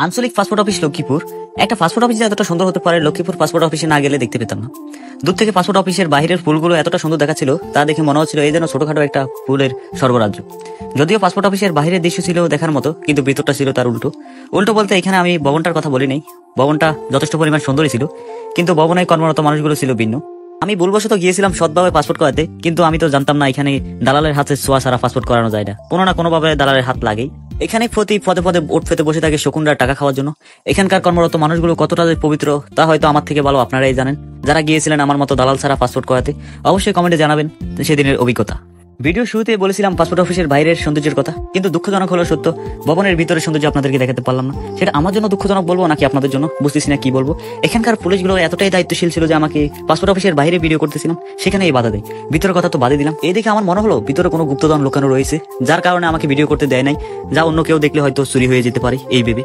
আঞ্চলিক passport office Lakshmipur. একটা passport office যে এতটা সুন্দর হতে পারে লক্ষ্মীপুর পাসপোর্ট অফিসে না গেলে দেখতে পেতাম না। দূর থেকে পাসপোর্ট অফিসের বাইরের ফুলগুলো এতটা সুন্দর দেখাচ্ছিল তা দেখে মনে হচ্ছিল এই যেন ছোটখাটো একটা ফুলের স্বর্গরাজ্য। যদিও পাসপোর্ট অফিসের বাইরের দৃশ্য ছিল দেখার মতো, কিন্তু ভিতরটা ছিল তার উল্টো। উল্টো বলতে এখানে আমি ভবনটার কথা বলি নাই। ভবনটা যথেষ্ট পরিমাণ সুন্দরই ছিল, কিন্তু ভবনে কর্মরত মানুষগুলো ছিল ভিন্ন। আমি ভুলবশত গিয়েছিলাম সৎভাবে পাসপোর্ট করাতে, কিন্তু আমি তো জানতাম না এখানে দালালের হাতে ছোঁয়া ছাড়া পাসপোর্ট করানো যায় না, কোনো না কোনো ভাবে দালালের হাত লাগেই। এখানে প্রতি পদে পদে ওট পেতে বসে থাকে শকুনরা টাকা খাওয়ার জন্য। এখানকার কর্মরত মানুষগুলো কতটা যে পবিত্র তা হয়তো আমার থেকে ভালো আপনারাই জানেন। যারা গিয়েছিলেন আমার মতো দালাল ছাড়া পাসপোর্ট করাতে, অবশ্যই কমেন্টে জানাবেন সেদিনের অভিজ্ঞতা। ভিডিও শুরুতে বলেছিলাম পাসপোর্ট অফিসের বাইরের সৌন্দর্যের কথা, কিন্তু দুঃখজনক হলো সত্য, ভবনের ভিতরে সৌন্দর্য আপনাদেরকে দেখাতে পারলাম না। সেটা আমার জন্য দুঃখজনক বলবো নাকি আপনাদের জন্য বুঝতেছি না কি বলবো। এখানকার পুলিশগুলো এতটাই দায়িত্বশীল ছিল যে আমাকে পাসপোর্ট অফিসের বাইরে ভিডিও করতেছিলাম সেখানে এই বাধা দেয়। ভিতরের কথা তো বাদে দিলাম, এই দেখে আমার মনে হলো ভিতরে কোনো গুপ্তধন লুকানো রয়েছে, যার কারণে আমাকে ভিডিও করতে দেয় নাই, যা অন্য কেউ দেখলে হয়তো চুরি হয়ে যেতে পারে এই ভেবে।